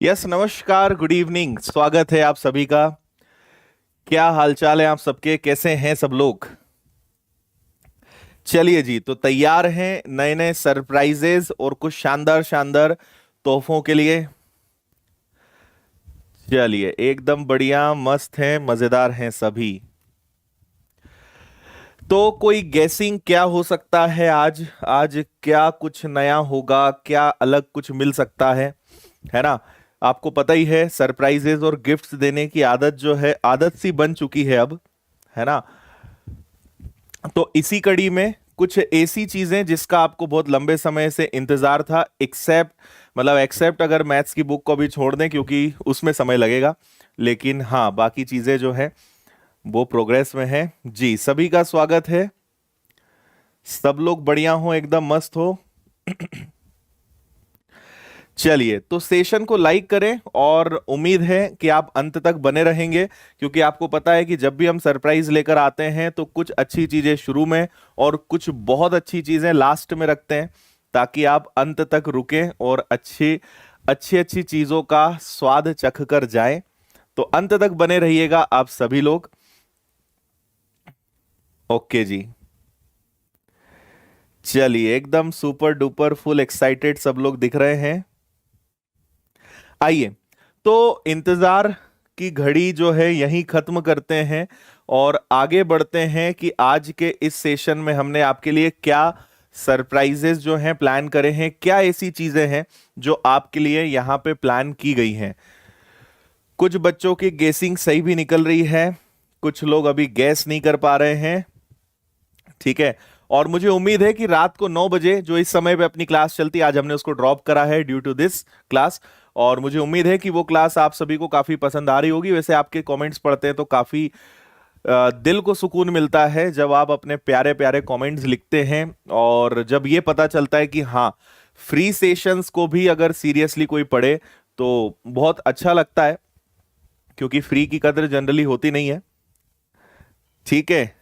Yes, नमस्कार, good evening. स्वागत है आप सभी का। क्या हालचाल है आप सबके? कैसे हैं सब लोग? चलिए जी, तो तैयार हैं नए नए सरप्राइजेस और कुछ शानदार शानदार तोहफों के लिए? चलिए, एकदम बढ़िया, मस्त हैं, मजेदार हैं सभी। तो कोई गैसिंग क्या हो सकता है आज? आज क्या कुछ नया होगा? क्या अलग कुछ मिल सकता है ना? आपको पता ही है, सरप्राइजेस और गिफ्ट्स देने की आदत जो है, आदत सी बन चुकी है अब, है ना? तो इसी कड़ी में कुछ ऐसी चीजें जिसका आपको बहुत लंबे समय से इंतजार था, एक्सेप्ट अगर मैथ्स की बुक को भी छोड़ दें क्योंकि उसमें समय लगेगा। लेकिन हाँ, बाकी चीजें जो है वो प्रोग्रेस में है जी। सभी का स्वागत है। सब लोग बढ़िया हो, एकदम मस्त हो। चलिए, तो सेशन को लाइक करें और उम्मीद है कि आप अंत तक बने रहेंगे, क्योंकि आपको पता है कि जब भी हम सरप्राइज लेकर आते हैं तो कुछ अच्छी चीजें शुरू में और कुछ बहुत अच्छी चीजें लास्ट में रखते हैं, ताकि आप अंत तक रुकें और अच्छी अच्छी अच्छी चीजों का स्वाद चख कर जाएं। तो अंत तक बने रहिएगा आप सभी लोग। ओके जी। चलिए, एकदम सुपर डुपर फुल एक्साइटेड सब लोग दिख रहे हैं। आइए, तो इंतजार की घड़ी जो है यहीं खत्म करते हैं और आगे बढ़ते हैं कि आज के इस सेशन में हमने आपके लिए क्या सरप्राइजेस जो हैं प्लान करे हैं, क्या ऐसी चीजें हैं जो आपके लिए यहां पे प्लान की गई हैं। कुछ बच्चों की गेसिंग सही भी निकल रही है, कुछ लोग अभी गैस नहीं कर पा रहे हैं। ठीक है। और मुझे उम्मीद है कि रात को 9 बजे जो इस समय पे अपनी क्लास चलती है, आज हमने उसको ड्रॉप करा है ड्यू टू दिस क्लास। और मुझे उम्मीद है कि वो क्लास आप सभी को काफी पसंद आ रही होगी। वैसे आपके कमेंट्स पढ़ते हैं तो काफी दिल को सुकून मिलता है जब आप अपने प्यारे प्यारे कमेंट्स लिखते हैं, और जब ये पता चलता है कि हाँ, फ्री सेशंस को भी अगर सीरियसली कोई पढ़े तो बहुत अच्छा लगता है, क्योंकि फ्री की कदर जनरली होती नहीं है। ठीक है।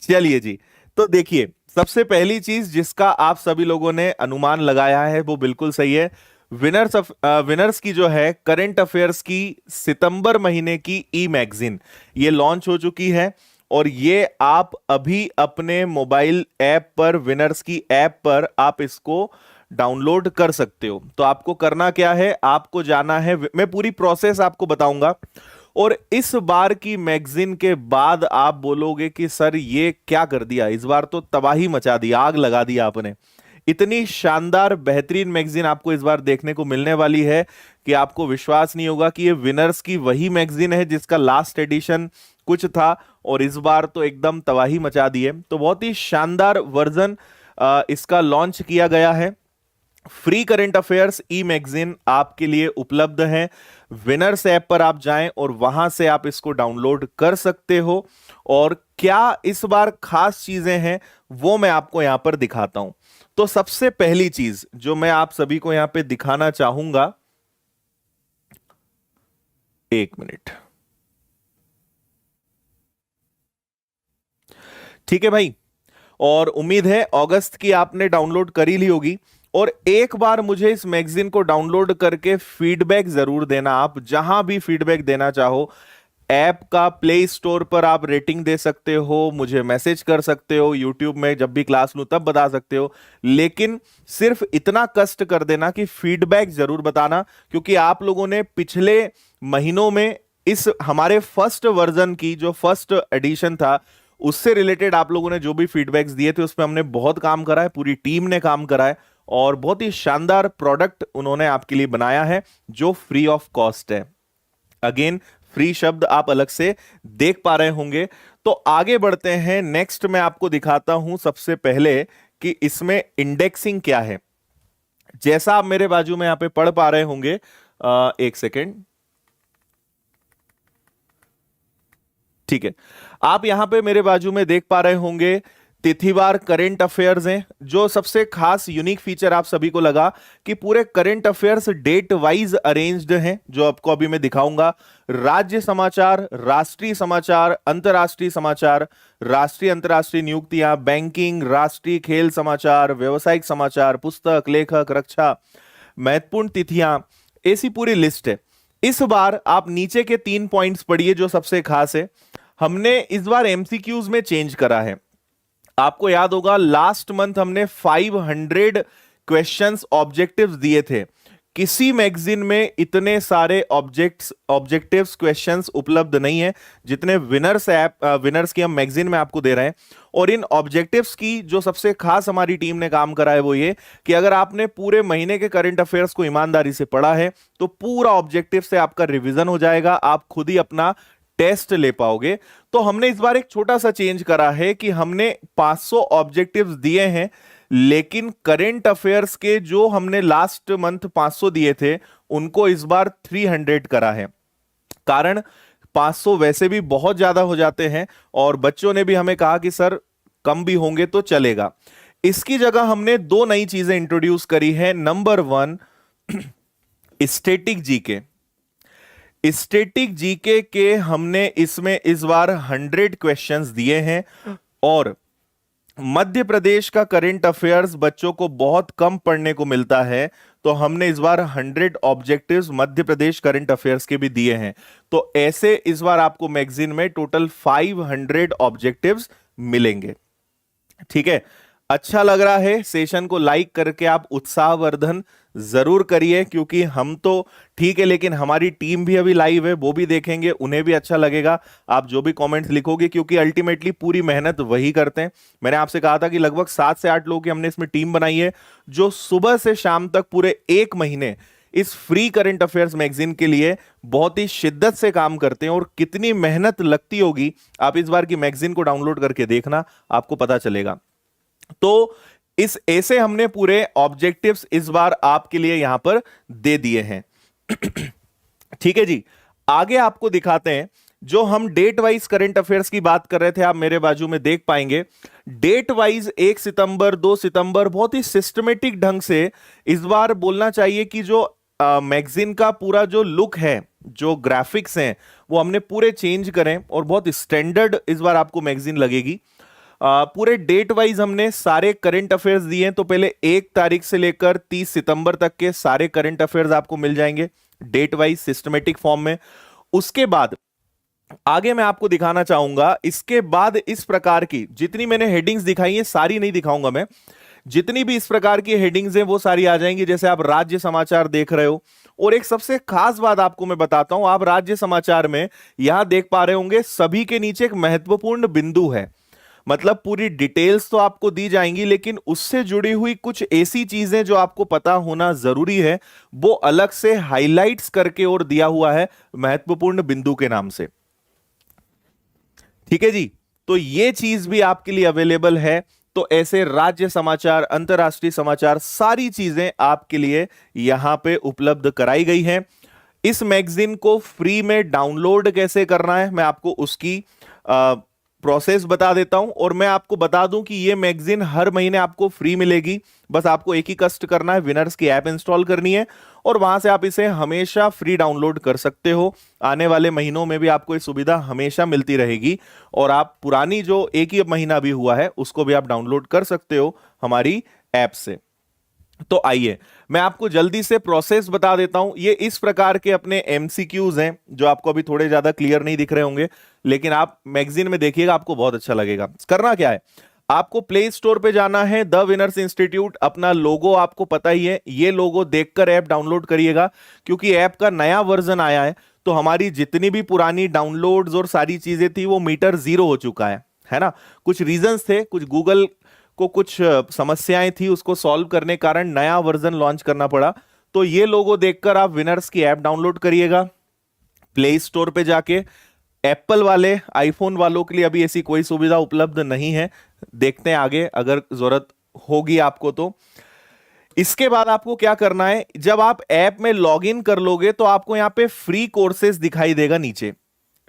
चलिए जी, तो देखिए, सबसे पहली चीज जिसका आप सभी लोगों ने अनुमान लगाया है वो बिल्कुल सही है। विनर्स की जो है करंट अफेयर्स की सितंबर महीने की ई मैगजीन ये लॉन्च हो चुकी है, और ये आप अभी अपने मोबाइल ऐप पर, विनर्स की ऐप पर आप इसको डाउनलोड कर सकते हो। तो आपको करना क्या है, आपको जाना है, मैं पूरी प्रोसेस आपको बताऊंगा, और इस बार की मैगजीन के बाद आप बोलोगे कि सर ये क्या कर दिया, इस बार तो तबाही मचा दी, आग लगा दी आपने। इतनी शानदार बेहतरीन मैगजीन आपको इस बार देखने को मिलने वाली है कि आपको विश्वास नहीं होगा कि ये विनर्स की वही मैगजीन है जिसका लास्ट एडिशन कुछ था, और इस बार तो एकदम तबाही मचा दी है। तो बहुत ही शानदार वर्जन इसका लॉन्च किया गया है। Free current affairs e magazine आपके लिए उपलब्ध है। विनर्स ऐप पर आप जाएं और वहां से आप इसको डाउनलोड कर सकते हो। और क्या इस बार खास चीजें हैं वो मैं आपको यहां पर दिखाता हूं। तो सबसे पहली चीज जो मैं आप सभी को यहां पे दिखाना चाहूंगा, एक मिनट। ठीक है भाई, और उम्मीद है अगस्त की आपने डाउनलोड कर ही ली होगी। और एक बार मुझे इस मैगजीन को डाउनलोड करके फीडबैक जरूर देना, आप जहां भी फीडबैक देना चाहो। ऐप का प्ले स्टोर पर आप रेटिंग दे सकते हो, मुझे मैसेज कर सकते हो, यूट्यूब में जब भी क्लास लूं तब बता सकते हो। लेकिन सिर्फ इतना कष्ट कर देना कि फीडबैक जरूर बताना, क्योंकि आप लोगों ने पिछले महीनों में इस हमारे फर्स्ट वर्जन की जो फर्स्ट एडिशन था उससे रिलेटेड आप लोगों ने जो भी फीडबैक्स दिए थे उस पर हमने बहुत काम करा है, पूरी टीम ने काम करा है, और बहुत ही शानदार प्रोडक्ट उन्होंने आपके लिए बनाया है जो फ्री ऑफ कॉस्ट है। अगेन, फ्री शब्द आप अलग से देख पा रहे होंगे। तो आगे बढ़ते हैं, नेक्स्ट मैं आपको दिखाता हूं सबसे पहले कि इसमें इंडेक्सिंग क्या है। जैसा आप मेरे बाजू में यहां पे पढ़ पा रहे होंगे, एक सेकेंड। ठीक है, आप यहां पे मेरे बाजू में देख पा रहे होंगे तिथिवार करंट अफेयर्स हैं। जो सबसे खास यूनिक फीचर आप सभी को लगा कि पूरे current affairs date wise arranged हैं, जो आपको अभी मैं दिखाऊंगा। राज्य समाचार, राष्ट्रीय समाचार, अंतर्राष्ट्रीय समाचार, राष्ट्रीय अंतर्राष्ट्रीय नियुक्तियां, बैंकिंग, राष्ट्रीय खेल समाचार, व्यवसायिक समाचार, पुस्तक, लेखक, रक्षा, महत्वपूर्ण तिथियां, ऐसी पूरी लिस्ट है। इस बार आप नीचे के 3 पॉइंट्स पढ़िए जो सबसे खास है। हमने इस बार एमसीक्यूज में चेंज करा है। आपको याद होगा लास्ट मंथ हमने 500 क्वेश्चंस ऑब्जेक्टिव्स दिए थे। किसी मैगजीन में इतने सारे ऑब्जेक्टिव्स क्वेश्चंस उपलब्ध नहीं है जितने विनर्स की हम मैगजीन में आपको दे रहे हैं। और इन ऑब्जेक्टिव्स की जो सबसे खास हमारी टीम ने काम करा है वो ये कि अगर आपने पूरे महीने के करंट अफेयर्स को ईमानदारी से पढ़ा है तो पूरा ऑब्जेक्टिव से आपका रिवीजन हो जाएगा, आप खुद ही अपना टेस्ट ले पाओगे। तो हमने इस बार एक छोटा सा चेंज करा है कि हमने 500 ऑब्जेक्टिव्स दिए हैं, लेकिन करंट अफेयर्स के जो हमने लास्ट मंथ 500 दिए थे उनको इस बार 300 करा है। कारण 500 वैसे भी बहुत ज्यादा हो जाते हैं और बच्चों ने भी हमें कहा कि सर कम भी होंगे तो चलेगा। इसकी जगह हमने 2 नई चीजें इंट्रोड्यूस करी है। Number 1, static GK. Static GK के हमने इसमें इस बार 100 क्वेश्चंस दिए हैं और मध्य प्रदेश का करंट अफेयर्स बच्चों को बहुत कम पढ़ने को मिलता है, तो हमने इस बार 100 objectives Madhya Pradesh current affairs के भी दिए हैं। तो ऐसे इस बार आपको मैगजीन में टोटल 500 ऑब्जेक्टिव्स मिलेंगे। ठीक है, अच्छा लग रहा है? सेशन को लाइक करके आप उत्साहवर्धन जरूर करिए, क्योंकि हम तो ठीक है लेकिन हमारी टीम भी अभी लाइव है, वो भी देखेंगे, उन्हें भी अच्छा लगेगा आप जो भी कमेंट्स लिखोगे, क्योंकि अल्टीमेटली पूरी मेहनत वही करते हैं। मैंने आपसे कहा था कि लगभग 7 से 8 लोगों की हमने इसमें टीम बनाई है जो सुबह से शाम तक पूरे 1 महीने इस फ्री करंट अफेयर्स मैगजीन के लिए बहुत ही शिद्दत से काम करते हैं। और कितनी मेहनत लगती होगी आप इस बार की मैगजीन को डाउनलोड करके देखना, आपको पता चलेगा। तो इस ऐसे हमने पूरे ऑब्जेक्टिव्स इस बार आपके लिए यहां पर दे दिए हैं। ठीक है जी, आगे आपको दिखाते हैं। जो हम डेट वाइज करंट अफेयर्स की बात कर रहे थे, आप मेरे बाजू में देख पाएंगे डेट वाइज 1 सितंबर 2 सितंबर बहुत ही सिस्टमेटिक ढंग से इस बार बोलना चाहिए कि जो मैगजीन का पूरा जो लुक है, जो ग्राफिक्स हैं, वो हमने पूरे चेंज करें और बहुत स्टैंडर्ड इस बार आपको मैगजीन लगेगी। पूरे डेट वाइज हमने सारे करंट अफेयर्स दिए हैं। तो पहले 1 तारीख से लेकर 30 सितंबर तक के सारे करंट अफेयर्स आपको मिल जाएंगे डेट वाइज सिस्टमेटिक फॉर्म में। उसके बाद आगे मैं आपको दिखाना चाहूंगा, इसके बाद इस प्रकार की जितनी मैंने हेडिंग्स दिखाई है सारी नहीं दिखाऊंगा मैं, जितनी भी इस प्रकार की हेडिंग्स हैं वो सारी आ जाएंगी। जैसे आप राज्य समाचार देख रहे हो, और एक सबसे खास बात आपको मैं बताता हूं, आप राज्य समाचार में यहां देख पा रहे होंगे सभी के नीचे एक महत्वपूर्ण बिंदु है। मतलब पूरी डिटेल्स तो आपको दी जाएंगी, लेकिन उससे जुड़ी हुई कुछ ऐसी चीजें जो आपको पता होना जरूरी है वो अलग से हाइलाइट्स करके और दिया हुआ है महत्वपूर्ण बिंदु के नाम से। ठीक है जी, तो ये चीज भी आपके लिए अवेलेबल है। तो ऐसे राज्य समाचार, अंतरराष्ट्रीय समाचार, सारी चीजें आपके लिए यहां पे उपलब्ध कराई गई हैं। इस मैगजीन को फ्री में डाउनलोड कैसे करना है मैं आपको उसकी प्रोसेस बता देता हूं। और मैं आपको बता दूं कि ये मैगजीन हर महीने आपको फ्री मिलेगी। बस आपको एक ही कष्ट करना है, विनर्स की ऐप इंस्टॉल करनी है और वहां से आप इसे हमेशा फ्री डाउनलोड कर सकते हो। आने वाले महीनों में भी आपको ये सुविधा हमेशा मिलती रहेगी और आप पुरानी जो एक ही महीना भी हुआ है उसको भी आप डाउनलोड कर सकते हो हमारी ऐप से। तो आइए मैं आपको जल्दी से प्रोसेस बता देता हूं। ये इस प्रकार के अपने एमसीक्यूज हैं जो आपको अभी थोड़े ज्यादा क्लियर नहीं दिख रहे होंगे, लेकिन आप मैगजीन में देखिएगा आपको बहुत अच्छा लगेगा। करना क्या है, आपको प्ले स्टोर पे जाना है, द विनर्स इंस्टीट्यूट, अपना लोगो आपको पता ही है, ये लोगो देखकर ऐप डाउनलोड करिएगा, क्योंकि ऐप का नया वर्जन आया है। तो हमारी जितनी भी पुरानी डाउनलोड्स और सारी चीजें थी वो मीटर 0 हो चुका है ना। कुछ रीजंस थे, कुछ गूगल को कुछ समस्याएं थी, उसको सॉल्व करने कारण नया वर्जन लॉन्च करना पड़ा। तो ये लोगो देखकर आप विनर्स की ऐप डाउनलोड करिएगा प्ले स्टोर पे जाके। एप्पल वाले, आईफोन वालों के लिए अभी ऐसी कोई सुविधा उपलब्ध नहीं है, देखते हैं आगे अगर जरूरत होगी आपको। तो इसके बाद आपको क्या करना है, जब आप ऐप में लॉगिन कर लोगे तो आपको यहां पे फ्री कोर्सेज दिखाई देगा नीचे।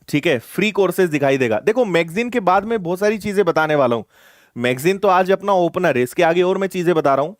ठीक है, फ्री कोर्सेज दिखाई देगा। देखो मैगजीन के बाद में बहुत सारी चीजें बताने वाला हूं, मैगजीन तो आज अपना ओपनर है, इसके आगे और मैं चीजें बता रहा हूं।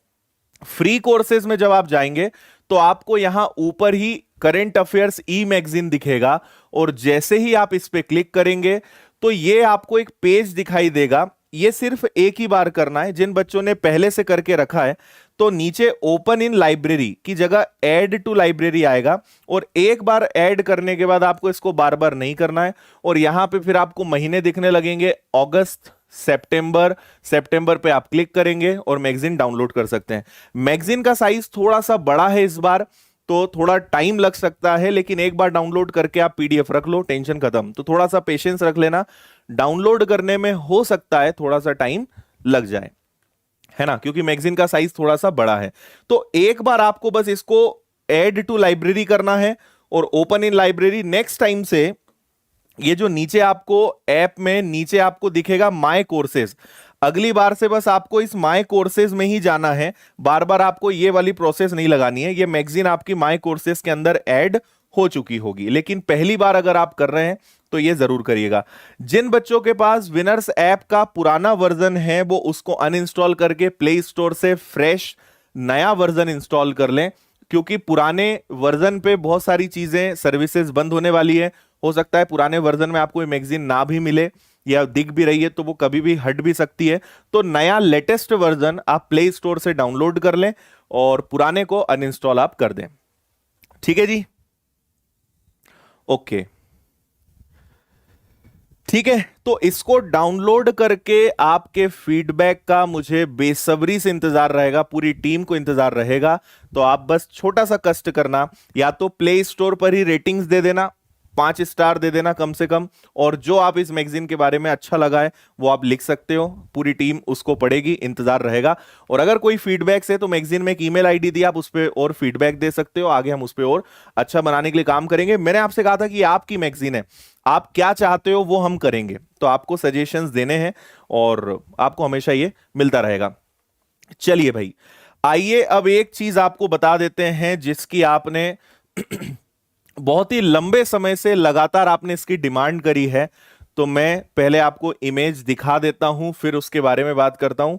फ्री कोर्सेज में जब आप जाएंगे तो आपको यहां ऊपर ही करंट अफेयर्स ई मैगजीन दिखेगा और जैसे ही आप इस पे क्लिक करेंगे तो ये आपको एक पेज दिखाई देगा। ये सिर्फ एक ही बार करना है, जिन बच्चों ने पहले से करके रखा है तो नीचे ओपन इन लाइब्रेरी की जगह ऐड टू लाइब्रेरी आएगा, और एक बार ऐड करने के बाद आपको इसको बार बार नहीं करना है, और यहां पे फिर आपको महीने दिखने लगेंगे, अगस्त, सितंबर। सितंबर पे आप क्लिक करेंगे और मैगजीन डाउनलोड कर सकते हैं। मैगजीन का साइज थोड़ा सा बड़ा है इस बार, तो थोड़ा टाइम लग सकता है, लेकिन एक बार डाउनलोड करके आप पीडीएफ रख लो, टेंशन खत्म। तो थोड़ा सा पेशेंस रख लेना, डाउनलोड करने में हो सकता है थोड़ा सा टाइम लग जाए, है ना, क्योंकि मैगजीन का साइज थोड़ा सा बड़ा है। तो एक बार आपको बस इसको ऐड टू लाइब्रेरी करना है और open in library. Next time से ये जो नीचे आपको ऐप में नीचे आपको दिखेगा माय कोर्सेज, अगली बार से बस आपको इस माय कोर्सेज में ही जाना है, बार बार आपको ये वाली प्रोसेस नहीं लगानी है। ये मैगजीन आपकी माय कोर्सेज के अंदर ऐड हो चुकी होगी, लेकिन पहली बार अगर आप कर रहे हैं तो ये जरूर करिएगा। जिन बच्चों के पास विनर्स ऐप का पुराना वर्जन है वो उसको अनइंस्टॉल करके प्ले स्टोर से फ्रेश नया वर्जन इंस्टॉल कर लें, क्योंकि पुराने वर्जन पे बहुत सारी चीजें सर्विसेज बंद होने वाली है। हो सकता है पुराने वर्जन में आपको ये मैगजीन ना भी मिले, या दिख भी रही है तो वो कभी भी हट भी सकती है। तो नया लेटेस्ट वर्जन आप प्ले स्टोर से डाउनलोड कर लें और पुराने को अनइंस्टॉल आप कर दें। ठीक है जी, ओके, ठीक है। तो इसको डाउनलोड करके आपके फीडबैक का मुझे बेसब्री से इंतजार रहेगा, पूरी टीम को इंतजार रहेगा। तो आप बस छोटा सा कष्ट करना, या तो प्ले स्टोर पर ही रेटिंग्स दे देना, 5 स्टार दे देना कम से कम, और जो आप इस मैगजीन के बारे में अच्छा लगा है वो आप लिख सकते हो, पूरी टीम उसको पढ़ेगी, इंतजार रहेगा। और अगर कोई फीडबैक है तो मैगजीन में एक ईमेल आईडी दी, आप उस पर और फीडबैक दे सकते हो, आगे हम उस पर और अच्छा बनाने के लिए काम करेंगे। मैंने आपसे कहा था कि आपकी मैगजीन है, आप क्या चाहते हो वो हम करेंगे, तो आपको सजेशंस देने हैं और आपको हमेशा ये मिलता रहेगा। चलिए भाई, आइए अब एक चीज आपको बता देते हैं जिसकी आपने बहुत ही लंबे समय से लगातार आपने इसकी डिमांड करी है। तो मैं पहले आपको इमेज दिखा देता हूं, फिर उसके बारे में बात करता हूं।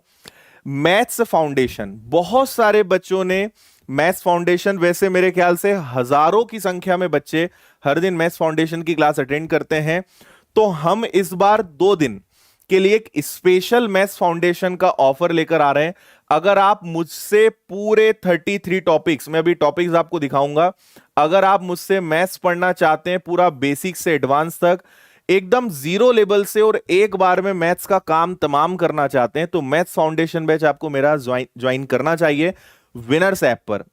मैथ्स फाउंडेशन, बहुत सारे बच्चों ने मैथ्स फाउंडेशन, वैसे मेरे ख्याल से हजारों की संख्या में बच्चे हर दिन मैथ्स फाउंडेशन की क्लास अटेंड करते हैं। तो हम इस बार 2 दिन के लिए एक स्पेशल मैथ्स फाउंडेशन का ऑफर लेकर आ रहे हैं। अगर आप मुझसे पूरे 33 टॉपिक्स, मैं अभी टॉपिक्स आपको दिखाऊंगा, अगर आप मुझसे मैथ्स पढ़ना चाहते हैं पूरा बेसिक से एडवांस तक, एकदम जीरो लेवल से, और एक बार में मैथ्स का काम तमाम करना चाहते हैं, तो मैथ्स फाउंडेशन बैच आपको मेरा ज्वाइन करना चाहिए विनर्स ऐप पर।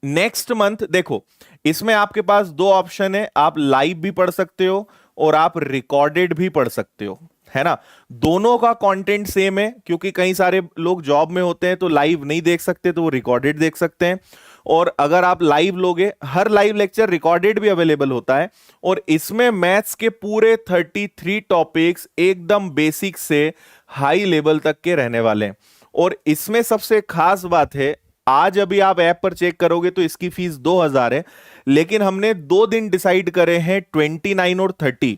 नेक्स्ट मंथ देखो, इसमें आपके पास 2 ऑप्शन है, आप लाइव भी पढ़ सकते हो और आप रिकॉर्डेड भी पढ़ सकते हो, है ना। दोनों का कंटेंट सेम है, क्योंकि कई सारे लोग जॉब में होते हैं तो लाइव नहीं देख सकते, तो वो रिकॉर्डेड देख सकते हैं। और अगर आप लाइव लोगे, हर लाइव लेक्चर रिकॉर्डेड भी अवेलेबल होता है, और इसमें मैथ्स के पूरे 33 टॉपिक्स एकदम बेसिक से हाई लेवल तक के रहने वाले हैं। और इसमें सबसे खास बात है, आज अभी आप ऐप पर चेक करोगे तो इसकी फीस 2000 है, लेकिन हमने 2 दिन डिसाइड करे हैं, 29 और 30,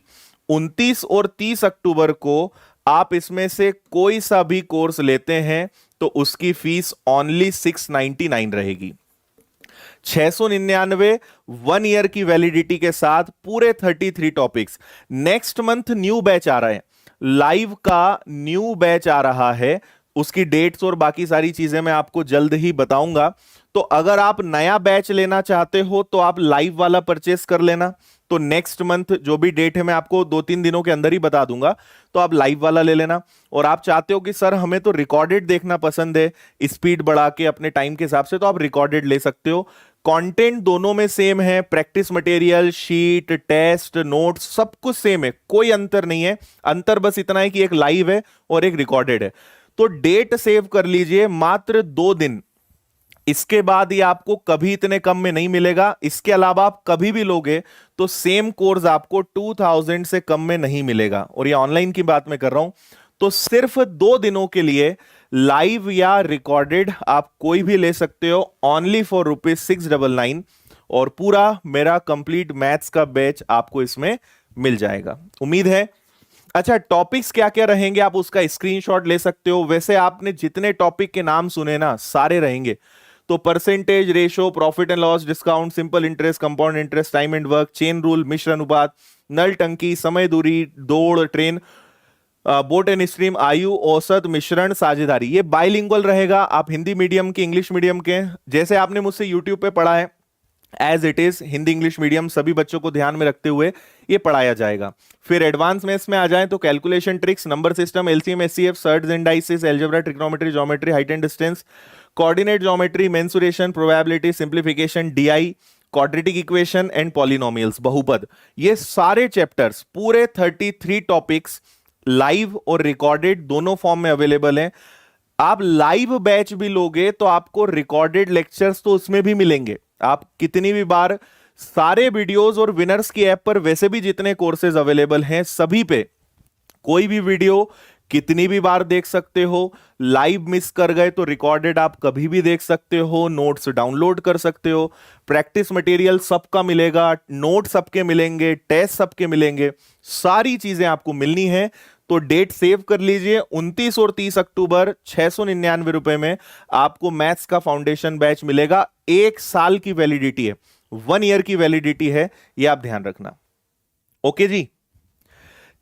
29 और 30 अक्टूबर को आप इसमें से कोई सा भी कोर्स लेते हैं तो उसकी फीस ओनली 699 रहेगी। 699 1 ईयर की वैलिडिटी के साथ पूरे 33 topics. Next month new batch आ रहा है, लाइव का न्यू बैच आ रहा है, उसकी डेट्स और बाकी सारी चीजें मैं आपको जल्द ही बताऊंगा। तो अगर आप नया बैच लेना चाहते हो तो आप लाइव वाला परचेस कर लेना। तो नेक्स्ट मंथ जो भी डेट है मैं आपको 2-3 दिनों के अंदर ही बता दूंगा, तो आप लाइव वाला ले लेना। और आप चाहते हो कि सर हमें तो रिकॉर्डेड देखना पसंद है, स्पीड बढ़ा के अपने टाइम के हिसाब से, तो आप रिकॉर्डेड ले सकते हो। कंटेंट दोनों में सेम है, practice material, sheet, test, notes सब कुछ सेम है, कोई अंतर नहीं है। अंतर बस इतना है कि एक लाइव है और एक रिकॉर्डेड है। तो डेट सेव कर लीजिए, मात्र 2 दिन, इसके बाद ये आपको कभी इतने कम में नहीं मिलेगा। इसके अलावा आप कभी भी लोगे तो सेम कोर्स आपको 2000 से कम में नहीं मिलेगा, और ये ऑनलाइन की बात मैं कर रहा हूं। तो सिर्फ 2 दिनों के लिए लाइव या रिकॉर्डेड आप कोई भी ले सकते हो, ओनली फॉर ₹699, और पूरा मेरा कंप्लीट मैथ्स का बैच आपको इसमें मिल जाएगा। उम्मीद है। अच्छा, टॉपिक्स क्या क्या रहेंगे आप उसका स्क्रीनशॉट ले सकते हो। वैसे आपने जितने टॉपिक के नाम सुने ना, सारे रहेंगे। तो percentage, ratio, profit and loss, discount, simple interest, compound interest, time and work, chain rule, मिश्र अनुपात, नल टंकी, समय दूरी, दौड़, ट्रेन, बोट एंड स्ट्रीम, आयु, औसत, मिश्रण, साझेदारी, ये बाइलिंगुअल रहेगा। आप हिंदी मीडियम के, इंग्लिश मीडियम के, जैसे आपने मुझसे यूट्यूब पे पढ़ा है as it is, Hindi English medium सभी बच्चों को ध्यान में रखते हुए ये पढ़ाया जाएगा। फिर एडवांस मैथ्स में आ जाए तो calculation tricks, number system, LCM, HCF, shirts and dices, algebra, trigonometry, geometry, height and distance, coordinate geometry, mensuration, probability, simplification, DI, quadratic equation and polynomials, बहुपद, ये सारे चैप्टर्स पूरे 33 टॉपिक्स लाइव और रिकॉर्डेड दोनों form में अवेलेबल हैं। आप live batch भी लोगे तो आपको रिकॉर्डेड लेक्चर्स तो उसमें भी मिलेंगे। आप कितनी भी बार सारे वीडियोस और विनर्स की ऐप पर वैसे भी जितने कोर्सेज अवेलेबल हैं सभी पे कोई भी वीडियो कितनी भी बार देख सकते हो। लाइव मिस कर गए तो रिकॉर्डेड आप कभी भी देख सकते हो, नोट्स डाउनलोड कर सकते हो, प्रैक्टिस मटेरियल सबका मिलेगा, नोट सबके मिलेंगे, टेस्ट सबके मिलेंगे, सारी चीजें आपको मिलनी है। तो डेट सेव कर लीजिए, 29 और 30 अक्टूबर 699 रुपए में आपको मैथ्स का फाउंडेशन बैच मिलेगा। 1 साल की वैलिडिटी है, 1 ईयर की वैलिडिटी है, यह आप ध्यान रखना। ओके जी,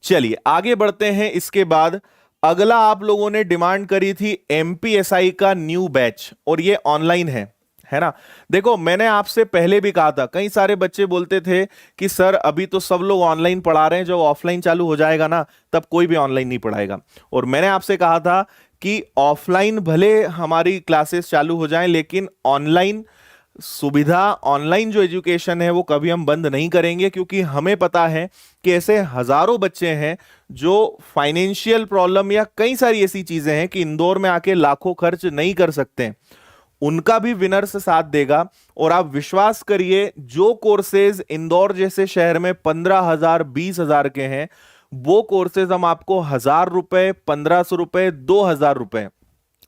चलिए आगे बढ़ते हैं। इसके बाद अगला आप लोगों ने डिमांड करी थी एमपीएसआई का न्यू बैच, और ये ऑनलाइन है ना। देखो मैंने आपसे पहले भी कहा था, कई सारे बच्चे बोलते थे कि सर अभी तो सब लोग ऑनलाइन पढ़ा रहे हैं, जब ऑफलाइन चालू हो जाएगा ना तब कोई भी ऑनलाइन नहीं पढ़ाएगा। और मैंने आपसे कहा था कि ऑफलाइन भले हमारी क्लासेस चालू हो जाएं, लेकिन ऑनलाइन सुविधा, ऑनलाइन जो एजुकेशन है वो कभी हम बंद नहीं करेंगे, क्योंकि हमें पता है कि ऐसे हजारों बच्चे हैं जो फाइनेंशियल प्रॉब्लम या कई सारी ऐसी चीजें हैं कि इंदौर में आके लाखों खर्च नहीं कर सकते, उनका भी विनर्स साथ देगा। और आप विश्वास करिए, जो कोर्सेज इंदौर जैसे शहर में 15,000 20,000 के हैं, वो कोर्सेज हम आपको 1,000 रुपए, 1,500 रुपए, 2,000 रुपए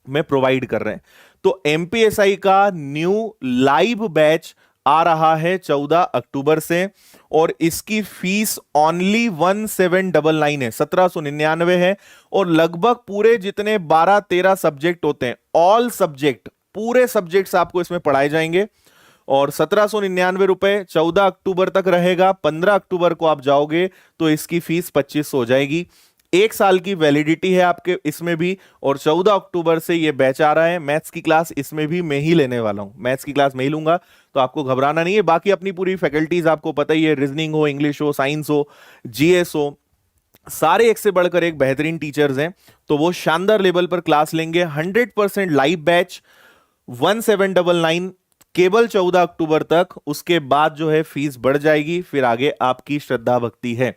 में प्रोवाइड कर रहे हैं। तो एमपीएसआई का न्यू लाइव बैच आ रहा है 14 अक्टूबर से, और इसकी फीस ओनली 1799 है, 1799 है। और लगभग पूरे जितने 12-13 सब्जेक्ट होते हैं, ऑल सब्जेक्ट, पूरे सब्जेक्ट्स आपको इसमें पढ़ाए जाएंगे। और 1799 रुपए 14 अक्टूबर तक रहेगा। 15 अक्टूबर को आप जाओगे तो इसकी फीस 2500 हो जाएगी। 1 साल की वैलिडिटी है आपके इसमें भी, और 14 अक्टूबर से ये बैच आ रहा है। मैथ्स की क्लास इसमें भी मैं ही लेने वाला हूं, मैथ्स की क्लास मैं ही लूंगा, तो आपको घबराना नहीं है। बाकी अपनी पूरी फैकल्टीज आपको पता ही है, रीजनिंग हो, इंग्लिश हो, साइंस हो, जीएस हो, सारे एक से बढ़कर एक बेहतरीन टीचर्स हैं, तो वो शानदार लेवल पर क्लास लेंगे। 100% लाइव बैच 1799 केवल 14 अक्टूबर तक। उसके बाद जो है फीस बढ़ जाएगी, फिर आगे आपकी श्रद्धा भक्ति है।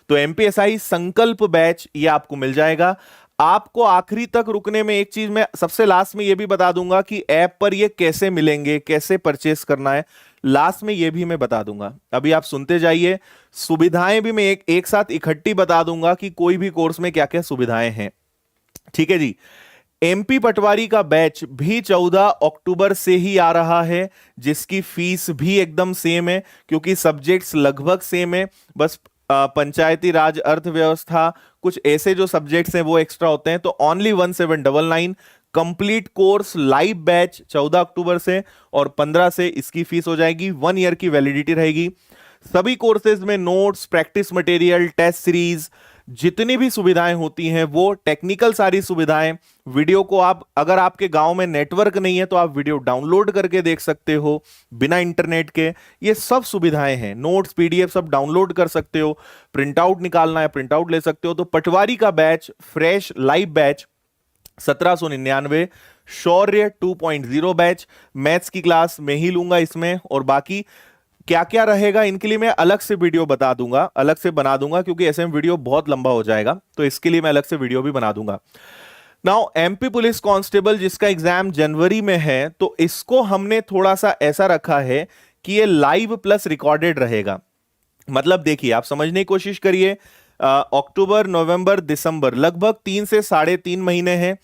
तो एमपीएसआई संकल्प बैच ये आपको मिल जाएगा। आपको आखिरी तक रुकने में एक चीज मैं सबसे लास्ट में ये भी बता दूंगा कि ऐप पर ये कैसे मिलेंगे, कैसे परचेस करना है, लास्ट में ये भी मैं बता दूंगा। अभी आप सुनते जाइए, सुविधाएं भी मैं एक साथ इकट्ठी बता दूंगा कि कोई भी कोर्स में क्या क्या सुविधाएं हैं। ठीक है जी। एमपी पटवारी का बैच भी 14 अक्टूबर से ही आ रहा है, जिसकी फीस भी एकदम सेम है, क्योंकि सब्जेक्ट्स लगभग सेम है, बस पंचायती राज, अर्थव्यवस्था, कुछ ऐसे जो सब्जेक्ट्स हैं वो एक्स्ट्रा होते हैं। तो only 1799 complete course live batch 14 अक्टूबर से, और 15 से इसकी फीस हो जाएगी। 1 ईयर की वैलिडिटी रहेगी। सभी कोर्सेज में notes, practice material, test series, जितनी भी सुविधाएं होती हैं वो टेक्निकल सारी सुविधाएं, वीडियो को आप, अगर आपके गांव में नेटवर्क नहीं है तो आप वीडियो डाउनलोड करके देख सकते हो बिना इंटरनेट के, ये सब सुविधाएं हैं। नोट्स, पीडीएफ सब डाउनलोड कर सकते हो, प्रिंट आउट निकालना है प्रिंट आउट ले सकते हो। तो पटवारी का बैच फ्रेश लाइव बैच 1799, शौर्य 2.0 बैच, मैथ्स की क्लास मैं ही लूंगा इसमें, और बाकी क्या क्या रहेगा इनके लिए मैं अलग से वीडियो बता दूंगा, अलग से बना दूंगा, क्योंकि ऐसे में वीडियो बहुत लंबा हो जाएगा, तो इसके लिए मैं अलग से वीडियो भी बना दूंगा। नाउ एमपी पुलिस कांस्टेबल जिसका एग्जाम जनवरी में है, तो इसको हमने थोड़ा सा ऐसा रखा है कि ये लाइव प्लस रिकॉर्डेड रहेगा। मतलब देखिए, आप समझने की कोशिश करिए, अक्टूबर, नवंबर, दिसंबर, लगभग 3 से 3.5 महीने हैं,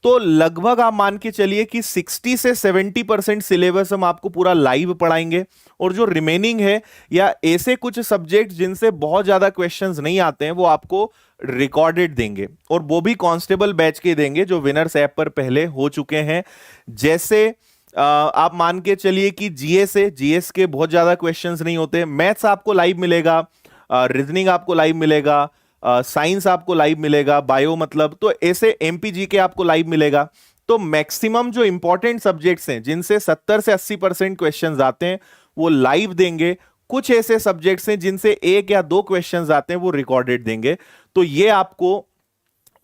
तो लगभग आप मान के चलिए कि 60 से 70% सिलेबस हम आपको पूरा लाइव पढ़ाएंगे, और जो रिमेनिंग है या ऐसे कुछ सब्जेक्ट जिनसे बहुत ज्यादा क्वेश्चंस नहीं आते हैं वो आपको रिकॉर्डेड देंगे, और वो भी कांस्टेबल बैच के देंगे जो विनर्स ऐप पर पहले हो चुके हैं। जैसे आप मान के चलिए कि जीएस है, जीएस के बहुत ज्यादा क्वेश्चंस नहीं होते। मैथ्स आपको लाइव मिलेगा, रीजनिंग आपको लाइव मिलेगा, साइंस आपको लाइव मिलेगा, बायो मतलब, तो ऐसे एमपीजी के आपको लाइव मिलेगा। तो मैक्सिमम जो इंपॉर्टेंट सब्जेक्ट्स हैं जिनसे 70 से 80% क्वेश्चन आते हैं वो लाइव देंगे। कुछ ऐसे सब्जेक्ट्स हैं जिनसे एक या दो क्वेश्चंस आते हैं वो रिकॉर्डेड देंगे। तो ये आपको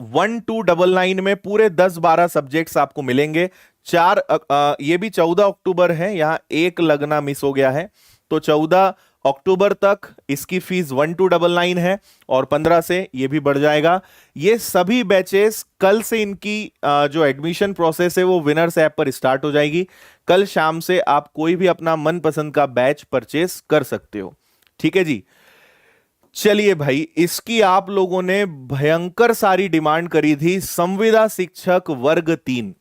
1299 में पूरे 10-12 सब्जेक्ट्स आपको मिलेंगे। ये भी 14 अक्टूबर है, यहां एक लगना मिस हो गया है, तो 14 अक्टूबर तक इसकी फीस 1299 है और 15 से ये भी बढ़ जाएगा। ये सभी बैचेस कल से इनकी जो एडमिशन प्रोसेस है वो विनर्स ऐप पर स्टार्ट हो जाएगी। कल शाम से आप कोई भी अपना मनपसंद का बैच परचेस कर सकते हो। ठीक है जी। चलिए भाई, इसकी आप लोगों ने भयंकर सारी डिमांड करी थी, संविदा शिक्षक वर्ग 3।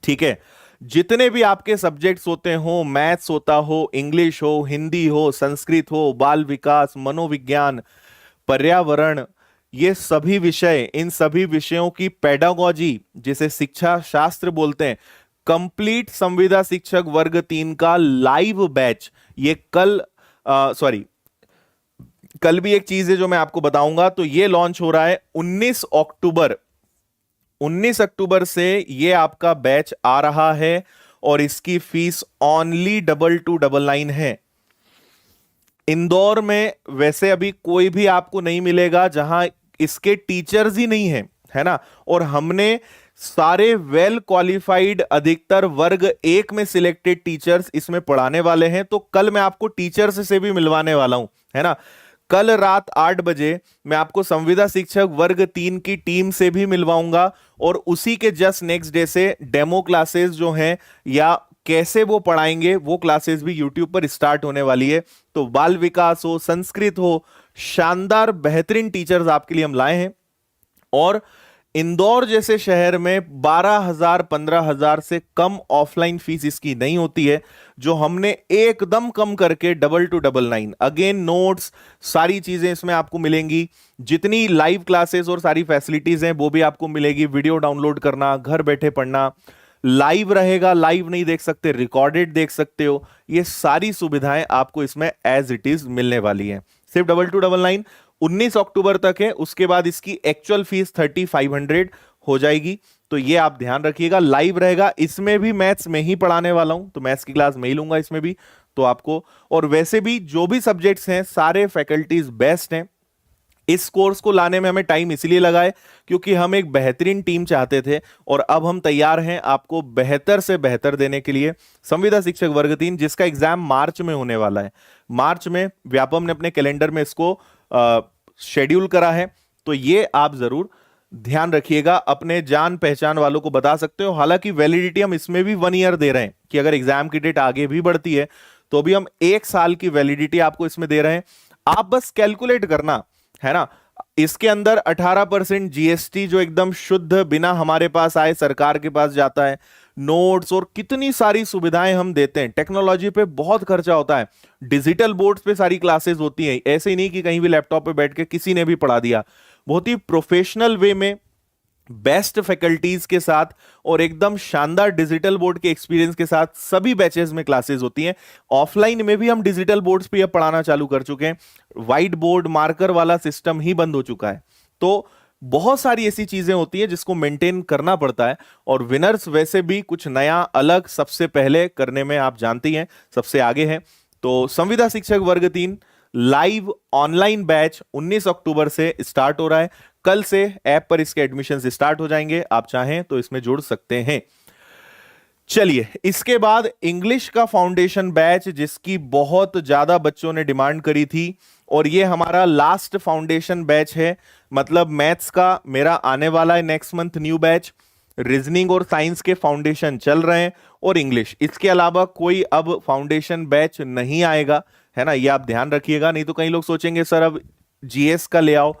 ठीक है, जितने भी आपके सब्जेक्ट्स होते हो, मैथ्स होता हो, इंग्लिश हो, हिंदी हो, संस्कृत हो, बाल विकास, मनोविज्ञान, पर्यावरण, ये सभी विषय, इन सभी विषयों की पेडागोजी जिसे शिक्षा शास्त्र बोलते हैं, कंप्लीट संविदा शिक्षक वर्ग 3 का लाइव बैच ये कल भी एक चीज है जो मैं आपको बताऊंगा। तो ये लॉन्च हो रहा है 19 अक्टूबर। 19 अक्टूबर से ये आपका बैच आ रहा है और इसकी फीस ओनली 2299 है। इंदौर में वैसे अभी कोई भी आपको नहीं मिलेगा जहां इसके टीचर्स ही नहीं है ना। और हमने सारे वेल क्वालिफाइड अधिकतर वर्ग 1 में सिलेक्टेड टीचर्स इसमें पढ़ाने वाले हैं। तो कल मैं आपको टीचर्स से भी मिलवाने वाला हूं, है ना। कल रात 8 बजे मैं आपको संविदा शिक्षक वर्ग 3 की टीम से भी मिलवाऊंगा और उसी के जस्ट नेक्स्ट डे से डेमो क्लासेस जो हैं या कैसे वो पढ़ाएंगे वो क्लासेस भी यूट्यूब पर स्टार्ट होने वाली है। तो बाल विकास हो, संस्कृत हो, शानदार बेहतरीन टीचर्स आपके लिए हम लाए हैं। और इंदौर जैसे शहर में 12,000 15,000 से कम ऑफलाइन फीस इसकी नहीं होती है, जो हमने एकदम कम करके 2299। अगेन नोट्स सारी चीजें इसमें आपको मिलेंगी, जितनी लाइव क्लासेस और सारी फैसिलिटीज हैं वो भी आपको मिलेगी। वीडियो डाउनलोड करना, घर बैठे पढ़ना, लाइव रहेगा, लाइव नहीं देख सकते रिकॉर्डेड देख सकते हो, ये सारी सुविधाएं आपको इसमें एज इट इज मिलने वाली हैं। सिर्फ 2299 19 अक्टूबर तक है, उसके बाद इसकी एक्चुअल फीस 3500 हो जाएगी। तो ये आप ध्यान रखिएगा, लाइव रहेगा। इसमें भी मैथ्स में ही पढ़ाने वाला हूं, तो मैथ्स की क्लास में ही लूंगा इसमें भी तो आपको। और वैसे भी जो भी सब्जेक्ट्स हैं सारे फैकल्टीज बेस्ट हैं। इस कोर्स को लाने में हमें टाइम इसलिए लगा है क्योंकि हम एक बेहतरीन टीम चाहते थे और अब हम तैयार हैं आपको बेहतर से बेहतर देने के लिए। संविदा शिक्षक वर्ग 3 जिसका एग्जाम मार्च में होने वाला है, मार्च में व्यापम ने अपने कैलेंडर में इसको शेड्यूल करा है। तो ये आप जरूर ध्यान रखिएगा, अपने जान पहचान वालों को बता सकते हो। हालांकि वैलिडिटी हम इसमें भी 1 ईयर दे रहे हैं कि अगर एग्जाम की डेट आगे भी बढ़ती है तो भी हम 1 साल की वैलिडिटी आपको इसमें दे रहे हैं। आप बस कैलकुलेट करना, है ना। इसके अंदर 18% जीएसटी जो एकदम शुद्ध बिना हमारे पास आए सरकार के पास जाता है, नोट्स और कितनी सारी सुविधाएं हम देते हैं। टेक्नोलॉजी पे बहुत खर्चा होता है, डिजिटल बोर्ड्स पे सारी क्लासेस होती हैं, ऐसे ही नहीं कि कहीं भी लैपटॉप पे बैठ के किसी ने भी पढ़ा दिया। बहुत ही प्रोफेशनल वे में बेस्ट फैकल्टीज के साथ और एकदम शानदार डिजिटल बोर्ड के एक्सपीरियंस के साथ सभी बैचेस में क्लासेस होती हैं। ऑफलाइन में भी हम डिजिटल बोर्ड्स पे अब पढ़ाना चालू कर चुके हैं, व्हाइट बोर्ड मार्कर वाला सिस्टम ही बंद हो चुका है। तो बहुत सारी ऐसी चीजें होती हैं जिसको मेंटेन करना पड़ता है। और विनर्स वैसे भी कुछ नया अलग सबसे पहले करने में आप जानती हैं सबसे आगे हैं। तो संविदा शिक्षक वर्ग 3 लाइव ऑनलाइन बैच 19 अक्टूबर से स्टार्ट हो रहा है। कल से ऐप पर इसके एडमिशन स्टार्ट हो जाएंगे, आप चाहें तो इसमें जुड़ सकते हैं। चलिए, इसके बाद इंग्लिश का फाउंडेशन बैच जिसकी बहुत ज्यादा बच्चों ने डिमांड करी थी और ये हमारा लास्ट फाउंडेशन बैच है। मतलब मैथ्स का मेरा आने वाला है next month new batch, reasoning और साइंस के फाउंडेशन चल रहे हैं और इंग्लिश, इसके अलावा कोई अब फाउंडेशन बैच नहीं आएगा, है ना। ये आप ध्यान रखिएगा, नहीं तो कई लोग सोचेंगे सर अब जीएस का ले आओ।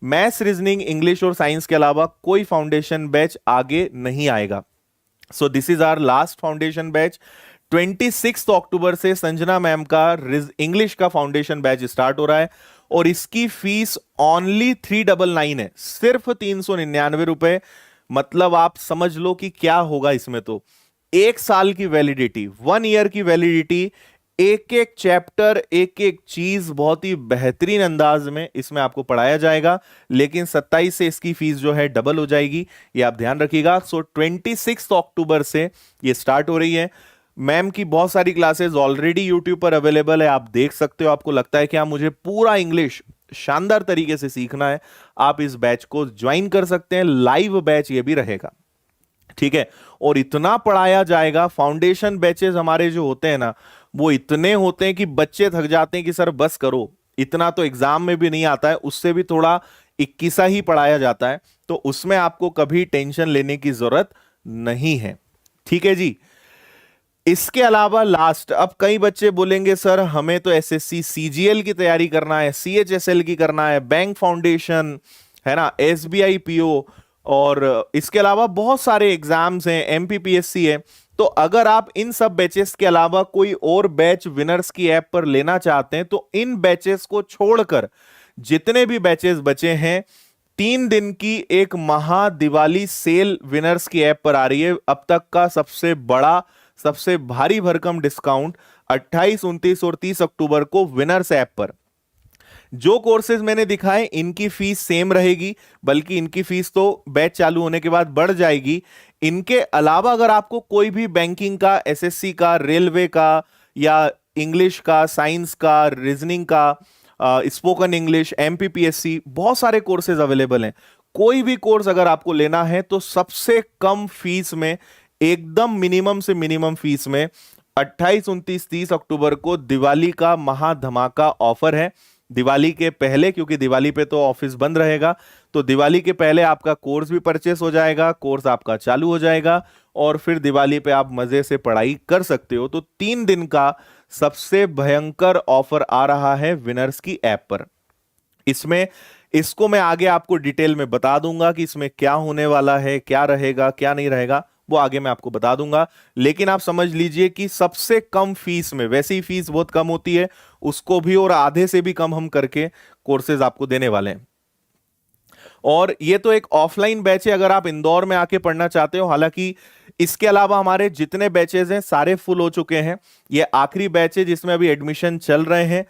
मैथ्स, रीजनिंग, इंग्लिश और साइंस के अलावा कोई फाउंडेशन बैच आगे नहीं आएगा। So this is our last foundation batch. 26 अक्टूबर से संजना मैम का इंग्लिश का फाउंडेशन बैच स्टार्ट हो रहा है और इसकी फीस ओनली 399 है, सिर्फ 399 रुपए। मतलब आप समझ लो कि क्या होगा इसमें। तो 1 साल की वैलिडिटी, 1 ईयर की वैलिडिटी, एक एक चैप्टर, एक एक चीज बहुत ही बेहतरीन अंदाज में इसमें आपको पढ़ाया जाएगा। लेकिन 27 से इसकी फीस जो है डबल हो जाएगी, ये आप ध्यान रखिएगा। सो 26 अक्टूबर से ये स्टार्ट हो रही है। मैम की बहुत सारी क्लासेस ऑलरेडी यूट्यूब पर अवेलेबल है, आप देख सकते हो। आपको लगता है कि हाँ मुझे पूरा इंग्लिश शानदार तरीके से सीखना है, आप इस बैच को ज्वाइन कर सकते हैं। लाइव बैच ये भी रहेगा, ठीक है। और इतना पढ़ाया जाएगा, फाउंडेशन बैचेस हमारे जो होते हैं ना, वो इतने होते हैं कि बच्चे थक जाते हैं कि सर बस करो, इतना तो एग्जाम में भी नहीं आता है, उससे भी थोड़ा 21 ही पढ़ाया जाता है। तो उसमें आपको कभी टेंशन लेने की जरूरत नहीं है, ठीक है जी। इसके अलावा लास्ट, अब कई बच्चे बोलेंगे सर हमें तो एसएससी सीजीएल की तैयारी करना है, सीएचएसएल की करना है, बैंक फाउंडेशन है ना, एसबीआई पीओ, और इसके अलावा बहुत सारे एग्जाम्स हैं, एमपीपीएससी है। तो अगर आप इन सब बैचेस के अलावा कोई और बैच विनर्स की ऐप पर लेना चाहते हैं, तो इन बैचेस को छोड़कर जितने भी बैचेस बचे हैं, 3 दिन की एक महा दिवाली सेल विनर्स की ऐप पर आ रही है। अब तक का सबसे बड़ा, सबसे भारी भरकम डिस्काउंट 28, 29 और 30 अक्टूबर को विनर्स ऐप पर। जो कोर्सेज मैंने दिखाए इनकी फीस सेम रहेगी, बल्कि इनकी फीस तो बैच चालू होने के बाद बढ़ जाएगी। इनके अलावा अगर आपको कोई भी बैंकिंग का, एसएससी का, रेलवे का, या इंग्लिश का, साइंस का, रीजनिंग का, स्पोकन इंग्लिश, एमपीपीएससी, बहुत सारे कोर्सेज अवेलेबल हैं। कोई भी कोर्स अगर आपको लेना है तो सबसे कम फीस में, एकदम मिनिमम से मिनिमम फीस में 28, 29, 30 अक्टूबर को दिवाली का महा धमाका ऑफर है। दिवाली के पहले, क्योंकि दिवाली पे तो ऑफिस बंद रहेगा, तो दिवाली के पहले आपका कोर्स भी परचेस हो जाएगा, कोर्स आपका चालू हो जाएगा, और फिर दिवाली पे आप मजे से पढ़ाई कर सकते हो। तो 3 दिन का सबसे भयंकर ऑफर आ रहा है विनर्स की ऐप पर। इसमें, इसको मैं आगे आपको डिटेल में बता दूंगा कि इसमें क्या होने वाला है, क्या रहेगा, क्या नहीं रहेगा, वो आगे मैं आपको बता दूंगा। लेकिन आप समझ लीजिए कि सबसे कम फीस में, वैसे ही फीस बहुत कम होती है, उसको भी और आधे से भी कम हम करके कोर्सेज आपको देने वाले हैं। और ये तो एक ऑफलाइन बैच है, अगर आप इंदौर में आके पढ़ना चाहते हो। हालांकि इसके अलावा हमारे जितने बैचेज हैं सारे फुल हो चुके हैं, ये आखिरी बैच है जिसमें अभी एडमिशन चल रहे हैं।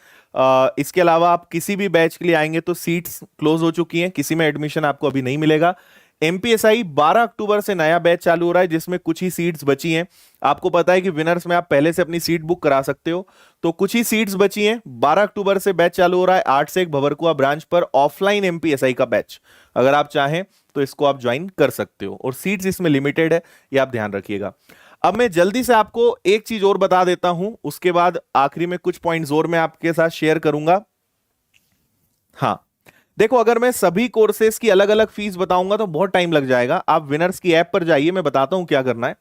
इसके अलावा आप किसी भी बैच के लिए आएंगे तो सीट्स क्लोज हो चुकी हैं, किसी में एडमिशन आपको अभी नहीं मिलेगा। एमपीएसआई 12 अक्टूबर से नया बैच चालू हो रहा है, जिसमें कुछ ही सीट्स बची हैं। आपको पता है कि विनर्स में आप पहले से अपनी सीट बुक करा सकते हो, तो कुछ ही सीट्स बची हैं। 12 अक्टूबर से बैच चालू हो रहा है 8 से 1 भवरकुआ ब्रांच पर, ऑफलाइन एमपीएसआई का बैच। अगर आप चाहें तो इसको आप ज्वाइन कर सकते हो, और सीट्स इसमें लिमिटेड है, ये आप ध्यान रखिएगा। अब मैं जल्दी से आपको एक चीज और बता देता हूं, उसके बाद आखिरी में कुछ पॉइंट्स और मैं आपके साथ शेयर करूंगा। हाँ, देखो, अगर मैं सभी कोर्सेज की अलग अलग फीस बताऊंगा तो बहुत टाइम लग जाएगा। आप विनर्स की ऐप पर जाइए, मैं बताता हूं क्या करना है।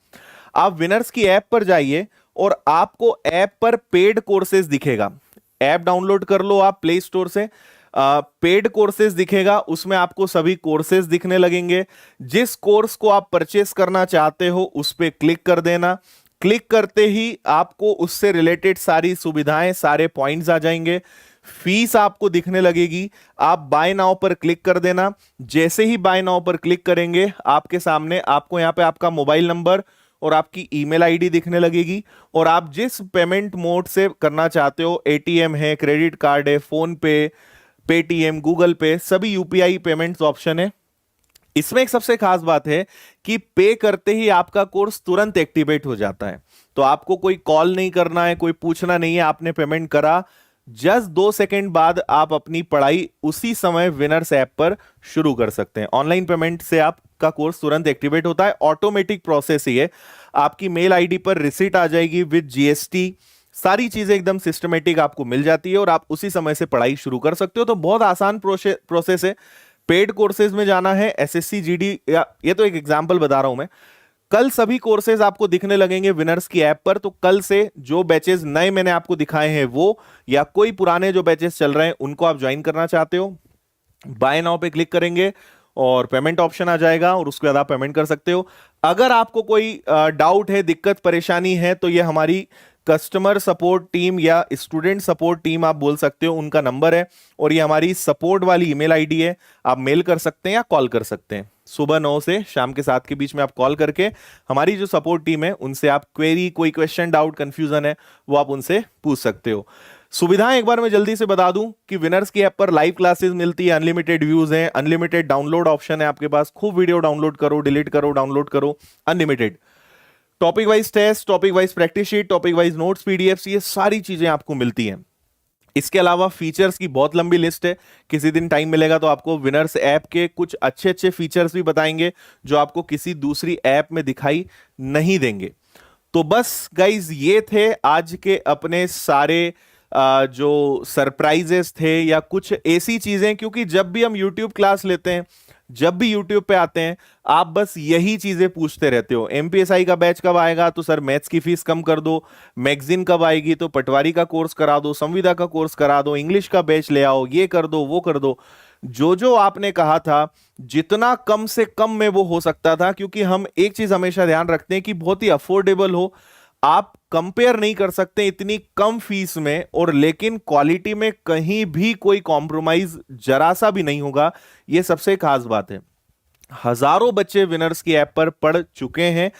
आप विनर्स की ऐप पर जाइए और आपको ऐप पर पेड कोर्सेज दिखेगा। ऐप डाउनलोड कर लो आप प्ले स्टोर से, पेड कोर्सेज दिखेगा, उसमें आपको सभी कोर्सेज दिखने लगेंगे। जिस कोर्स को आप परचेस करना चाहते हो उस पर क्लिक कर देना। क्लिक करते ही आपको उससे रिलेटेड सारी सुविधाएं, सारे पॉइंट्स आ जाएंगे, फीस आपको दिखने लगेगी। आप बाय नाउ पर क्लिक कर देना। जैसे ही बाय नाउ पर क्लिक करेंगे, आपके सामने आपको यहां पे आपका मोबाइल नंबर और आपकी ईमेल आईडी दिखने लगेगी, और आप जिस पेमेंट मोड से करना चाहते हो, एटीएम है, क्रेडिट कार्ड है, फोन पे, पेटीएम, गूगल पे, सभी यूपीआई पेमेंट्स ऑप्शन है। इसमें एक सबसे खास बात है कि पे करते ही आपका कोर्स तुरंत एक्टिवेट हो जाता है, तो आपको कोई कॉल नहीं करना है, कोई पूछना नहीं है। आपने पेमेंट करा, जस्ट 2 सेकेंड बाद आप अपनी पढ़ाई उसी समय विनर्स ऐप पर शुरू कर सकते हैं। ऑनलाइन पेमेंट से आपका कोर्स तुरंत एक्टिवेट होता है, ऑटोमेटिक प्रोसेस ही है। आपकी मेल आईडी पर रिसीट आ जाएगी विद जीएसटी, सारी चीजें एकदम सिस्टमेटिक आपको मिल जाती है, और आप उसी समय से पढ़ाई शुरू कर सकते हो। तो बहुत आसान प्रोसेस है। पेड कोर्सेज में जाना है, एसएससी जीडी, या ये तो एक एग्जांपल बता रहा हूं मैं। कल सभी कोर्सेज आपको दिखने लगेंगे विनर्स की ऐप पर, तो कल से जो बैचेस नए मैंने आपको दिखाए हैं वो, या कोई पुराने जो बैचेस चल रहे हैं उनको आप ज्वाइन करना चाहते हो, बाय नाउ पे क्लिक करेंगे और पेमेंट ऑप्शन आ जाएगा, और उसके बाद आप पेमेंट कर सकते हो। अगर आपको कोई डाउट है, दिक्कत परेशानी है, तो ये हमारी कस्टमर सपोर्ट टीम या स्टूडेंट सपोर्ट टीम आप बोल सकते हो, उनका नंबर है, और ये हमारी सपोर्ट वाली ईमेल आईडी है, आप मेल कर सकते हैं या कॉल कर सकते हैं। सुबह 9 से शाम के 7 के बीच में आप कॉल करके हमारी जो सपोर्ट टीम है उनसे आप क्वेरी, कोई क्वेश्चन, डाउट, कंफ्यूजन है वो आप उनसे पूछ सकते हो। सुविधाएं एक बार मैं जल्दी से बता दूं कि विनर्स की ऐप पर लाइव क्लासेस मिलती है, अनलिमिटेड व्यूज हैं, अनलिमिटेड डाउनलोड ऑप्शन है आपके पास, खूब वीडियो डाउनलोड करो, डिलीट करो, डाउनलोड करो, unlimited topic wise test, topic wise practice sheet, topic wise notes, PDF, ये सारी चीजें आपको मिलती हैं। इसके अलावा फीचर्स की बहुत लंबी लिस्ट है, किसी दिन टाइम मिलेगा तो आपको विनर्स ऐप के कुछ अच्छे अच्छे फीचर्स भी बताएंगे जो आपको किसी दूसरी ऐप में दिखाई नहीं देंगे। तो बस गाइज ये थे आज के अपने सारे जो सरप्राइजेस थे या कुछ ऐसी चीजें, क्योंकि जब भी हम यूट्यूब क्लास लेते हैं, जब भी यूट्यूब पे आते हैं, आप बस यही चीजें पूछते रहते हो। एमपीएसआई का बैच कब आएगा, तो सर मैथ्स की फीस कम कर दो। मैगजीन कब आएगी, तो पटवारी का कोर्स करा दो, संविदा का कोर्स करा दो, इंग्लिश का बैच ले आओ, ये कर दो, वो कर दो। जो जो आपने कहा था, जितना कम से कम में वो हो सकता था, क्योंकि हम एक चीज हमेशा ध्यान रखते हैं कि बहुत ही अफोर्डेबल हो। आप कंपेयर नहीं कर सकते इतनी कम फीस में, और लेकिन क्वालिटी में कहीं भी कोई कॉम्प्रोमाइज जरा सा भी नहीं होगा। यह सबसे खास बात है। हजारों बच्चे विनर्स की ऐप पर पढ़ चुके हैं,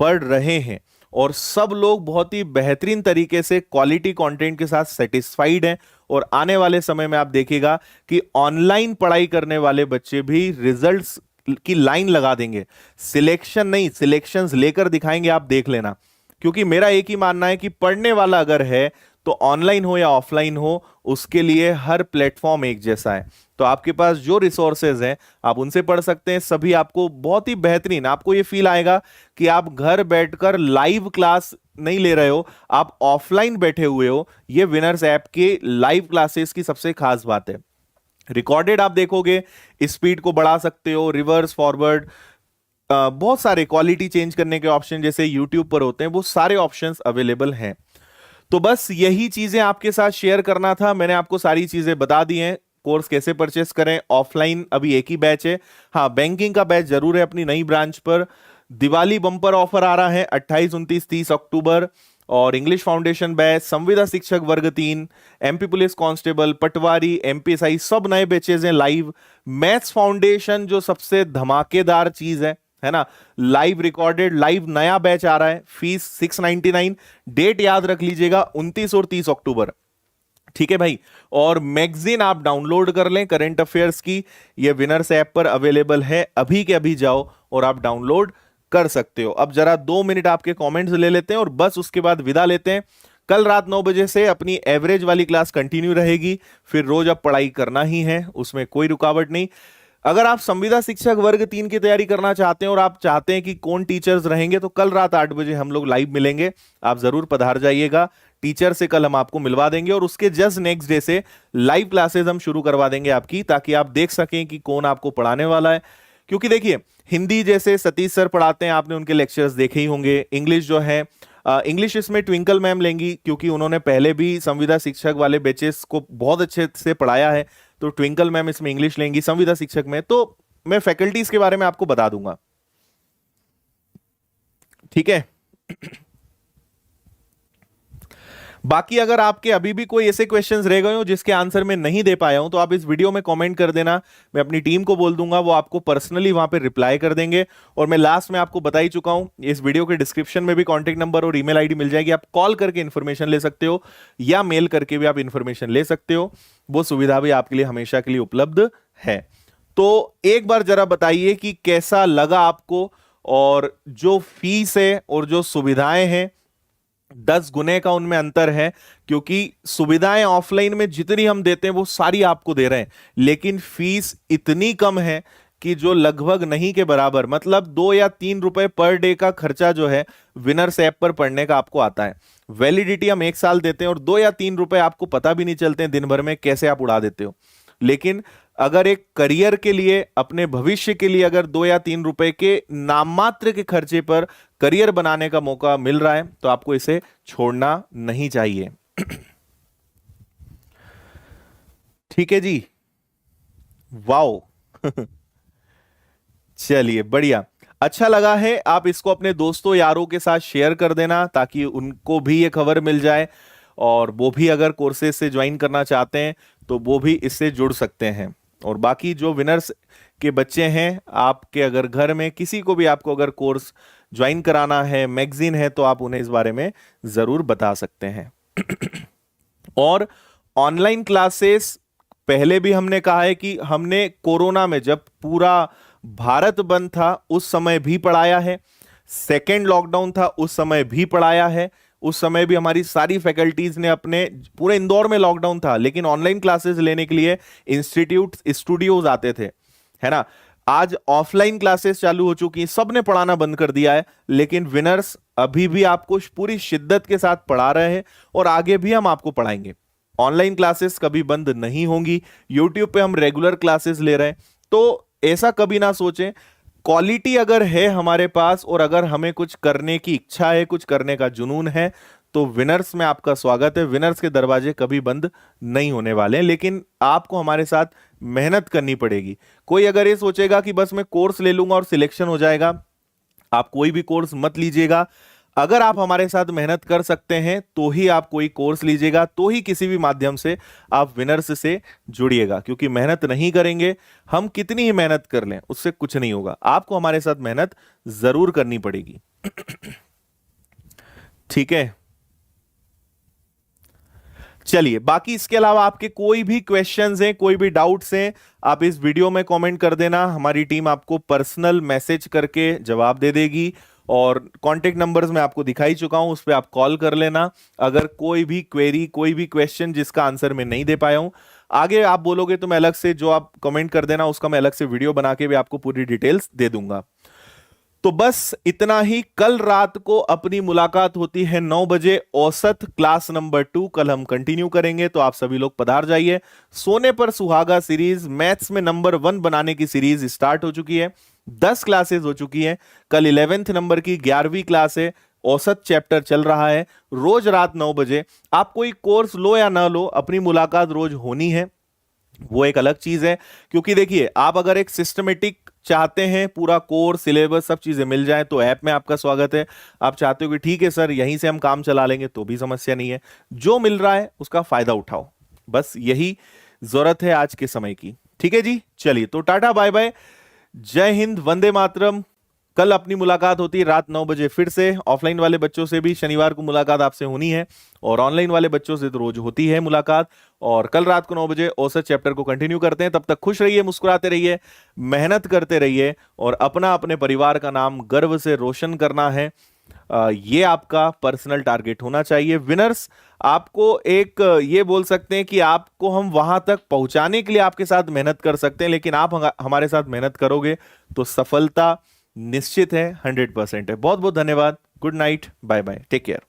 पढ़ रहे हैं, और सब लोग बहुत ही बेहतरीन तरीके से क्वालिटी कंटेंट के साथ सेटिस्फाइड हैं। और आने वाले समय में आप देखिएगा कि ऑनलाइन पढ़ाई करने वाले बच्चे भी रिजल्ट्स की लाइन लगा देंगे। सिलेक्शन नहीं, सिलेक्शंस लेकर दिखाएंगे, आप देख लेना। क्योंकि मेरा एक ही मानना है कि पढ़ने वाला अगर है तो ऑनलाइन हो या ऑफलाइन हो, उसके लिए हर प्लेटफॉर्म एक जैसा है। तो आपके पास जो रिसोर्सेज हैं आप उनसे पढ़ सकते हैं, सभी आपको बहुत ही बेहतरीन। आपको ये फील आएगा कि आप घर बैठकर लाइव क्लास नहीं ले रहे हो, आप ऑफलाइन बैठे हुए हो। ये विनर्स ऐप के लाइव क्लासेस की सबसे खास बात है। रिकॉर्डेड आप देखोगे, स्पीड को बढ़ा सकते हो, रिवर्स, फॉरवर्ड, बहुत सारे क्वालिटी चेंज करने के ऑप्शन जैसे YouTube पर होते हैं, वो सारे ऑप्शंस अवेलेबल हैं। तो बस यही चीजें आपके साथ शेयर करना था। मैंने आपको सारी चीजें बता दी हैं। कोर्स कैसे परचेस करें, ऑफलाइन अभी एक ही बैच है। हाँ, बैंकिंग का बैच जरूर है अपनी नई ब्रांच पर। दिवाली बम्पर ऑफर आ रहा है 28, 29, 30 अक्टूबर। और इंग्लिश फाउंडेशन बैच, संविदा शिक्षक वर्ग 3, एमपी पुलिस कांस्टेबल, पटवारी, एमपीएसआई, सब नए बैचेज हैं लाइव। मैथ्स फाउंडेशन जो सबसे धमाकेदार चीज है ना, लाइव रिकॉर्डेड, लाइव नया बैच आ रहा है। फीस 699। डेट याद रख लीजिएगा 29 और 30 अक्टूबर। ठीक है भाई। और मैगजीन आप डाउनलोड कर लें करंट अफेयर्स की, ये विनर्स ऐप पर अवेलेबल है। अभी के अभी जाओ और आप डाउनलोड कर सकते हो। अब जरा 2 मिनट आपके कमेंट्स ले लेते हैं और बस उसके बाद विदा लेते हैं। कल रात 9 बजे से अपनी एवरेज वाली क्लास कंटिन्यू रहेगी, फिर रोज अब पढ़ाई करना ही है, उसमें कोई रुकावट नहीं। अगर आप संविदा शिक्षक वर्ग 3 की तैयारी करना चाहते हैं और आप चाहते हैं कि कौन टीचर्स रहेंगे, तो कल रात 8 बजे हम लोग लाइव मिलेंगे। आप जरूर पधार जाइएगा। टीचर से कल हम आपको मिलवा देंगे और उसके जस्ट नेक्स्ट डे से लाइव क्लासेस हम शुरू करवा देंगे आपकी, ताकि आप देख सकें कि कौन आपको पढ़ाने वाला है। क्योंकि देखिए, हिंदी जैसे सतीश सर पढ़ाते हैं, आपने उनके लेक्चर्स देखे ही होंगे। इंग्लिश जो है, इंग्लिश इसमें ट्विंकल मैम लेंगी, क्योंकि उन्होंने पहले भी संविदा शिक्षक वाले बैचेस को बहुत अच्छे से पढ़ाया है। तो ट्विंकल मैम इसमें इंग्लिश लेंगी संविदा शिक्षक में। तो मैं फैकल्टीज के बारे में आपको बता दूंगा, ठीक है। बाकी अगर आपके अभी भी कोई ऐसे क्वेश्चंस रह गए हो जिसके आंसर मैं नहीं दे पाया हूं, तो आप इस वीडियो में कमेंट कर देना। मैं अपनी टीम को बोल दूंगा, वो आपको पर्सनली वहां पे रिप्लाई कर देंगे। और मैं लास्ट में आपको बता ही चुका हूं, इस वीडियो के डिस्क्रिप्शन में भी कॉन्टेक्ट नंबर और ईमेल आईडी मिल जाएगी। आप कॉल करके इंफॉर्मेशन ले सकते हो या मेल करके भी आप इंफॉर्मेशन ले सकते हो। वो सुविधा भी आपके लिए हमेशा के लिए उपलब्ध है। तो एक बार जरा बताइए कि कैसा लगा आपको, और जो फीस है और जो सुविधाएं हैं 10 गुने का उनमें अंतर है। क्योंकि सुविधाएं ऑफलाइन में जितनी हम देते हैं वो सारी आपको दे रहे हैं, लेकिन फीस इतनी कम है कि जो लगभग नहीं के बराबर, मतलब 2 या 3 रुपए पर डे का खर्चा जो है विनर्स ऐप पर पढ़ने का आपको आता है। वैलिडिटी हम 1 साल देते हैं और 2 या 3 रुपए आपको पता भी नहीं चलते हैं दिन भर में कैसे आप उड़ा देते हो। लेकिन अगर एक करियर के लिए, अपने भविष्य के लिए अगर 2 या 3 रुपए के नाम मात्र के खर्चे पर करियर बनाने का मौका मिल रहा है, तो आपको इसे छोड़ना नहीं चाहिए। ठीक है जी, वाओ। चलिए, बढ़िया, अच्छा लगा है। आप इसको अपने दोस्तों यारों के साथ शेयर कर देना, ताकि उनको भी ये खबर मिल जाए और वो भी अगर कोर्सेज से ज्वाइन करना चाहते हैं तो वो भी इससे जुड़ सकते हैं। और बाकी जो विनर्स के बच्चे हैं, आपके अगर घर में किसी को भी आपको अगर कोर्स ज्वाइन कराना है, मैगजीन है, तो आप उन्हें इस बारे में जरूर बता सकते हैं। और ऑनलाइन क्लासेस पहले भी हमने कहा है कि हमने कोरोना में जब पूरा भारत बंद था उस समय भी पढ़ाया है, सेकेंड लॉकडाउन था उस समय भी पढ़ाया है, उस समय भी हमारी सारी फैकल्टीज ने अपने, पूरे इंदौर में लॉकडाउन था लेकिन ऑनलाइन क्लासेस लेने के लिए इंस्टीट्यूट स्टूडियोज आते थे, है ना। आज ऑफलाइन क्लासेस चालू हो चुकी हैं, सबने पढ़ाना बंद कर दिया है, लेकिन विनर्स अभी भी आपको पूरी शिद्दत के साथ पढ़ा रहे हैं और आगे भी हम आपको पढ़ाएंगे। ऑनलाइन क्लासेस कभी बंद नहीं होंगी, यूट्यूब पे हम रेगुलर क्लासेस ले रहे हैं, तो ऐसा कभी ना सोचें। क्वालिटी अगर है हमारे पास और अगर हमें कुछ करने की इच्छा है, कुछ करने का जुनून है, तो विनर्स में आपका स्वागत है। विनर्स के दरवाजे कभी बंद नहीं होने वाले हैं, लेकिन आपको हमारे साथ मेहनत करनी पड़ेगी। कोई अगर ये सोचेगा कि बस मैं कोर्स ले लूंगा और सिलेक्शन हो जाएगा, आप कोई भी कोर्स मत लीजिएगा। अगर आप हमारे साथ मेहनत कर सकते हैं तो ही आप कोई कोर्स लीजिएगा, तो ही किसी भी माध्यम से आप विनर्स से जुड़िएगा, क्योंकि मेहनत नहीं करेंगे, हम कितनी ही मेहनत कर लें उससे कुछ नहीं होगा। आपको हमारे साथ मेहनत जरूर करनी पड़ेगी। ठीक है, चलिए, बाकी इसके अलावा आपके कोई भी क्वेश्चंस हैं, कोई भी डाउट्स हैं, आप इस वीडियो में कमेंट कर देना, हमारी टीम आपको पर्सनल मैसेज करके जवाब दे देगी। और कॉन्टेक्ट नंबर्स मैं आपको दिखाई चुका हूं, उस पर आप कॉल कर लेना। अगर कोई भी क्वेरी, कोई भी क्वेश्चन जिसका आंसर मैं नहीं दे पाया हूं, आगे आप बोलोगे तो मैं अलग से, जो आप कमेंट कर देना उसका मैं अलग से वीडियो बना के भी आपको पूरी डिटेल्स दे दूंगा। तो बस इतना ही। कल रात को अपनी मुलाकात होती है 9 बजे, औसत क्लास नंबर 2 कल हम कंटिन्यू करेंगे, तो आप सभी लोग पधार जाइए। सोने पर सुहागा सीरीज, मैथ्स में नंबर 1 बनाने की सीरीज स्टार्ट हो चुकी है, 10 क्लासेस हो चुकी हैं। कल 11th नंबर की 11वीं क्लास है, औसत चैप्टर चल रहा है। रोज रात 9 बजे आप कोई कोर्स लो या ना लो, अपनी मुलाकात रोज होनी है, वो एक अलग चीज है। क्योंकि देखिए, आप अगर एक सिस्टमेटिक चाहते हैं, पूरा कोर्स, सिलेबस, सब चीजें मिल जाए, तो ऐप में आपका स्वागत है। आप चाहते हो कि ठीक है सर यहीं से हम काम चला लेंगे, तो भी समस्या नहीं है। जो मिल रहा है उसका फायदा उठाओ, बस यही जरूरत है आज के समय की। ठीक है जी, चलिए तो टाटा बाय बाय, जय हिंद, वंदे मातरम। कल अपनी मुलाकात होती है रात 9 बजे फिर से। ऑफलाइन वाले बच्चों से भी शनिवार को मुलाकात आपसे होनी है, और ऑनलाइन वाले बच्चों से तो रोज होती है मुलाकात। और कल रात को 9 बजे औसत चैप्टर को कंटिन्यू करते हैं। तब तक खुश रहिए, मुस्कुराते रहिए, मेहनत करते रहिए, और अपना, अपने परिवार का नाम गर्व से रोशन करना है। ये आपका पर्सनल टारगेट होना चाहिए। विनर्स, आपको एक ये बोल सकते हैं कि आपको हम वहां तक पहुंचाने के लिए आपके साथ मेहनत कर सकते हैं, लेकिन आप हमारे साथ मेहनत करोगे तो सफलता निश्चित है, 100% है। बहुत बहुत धन्यवाद, good night, bye bye, take care.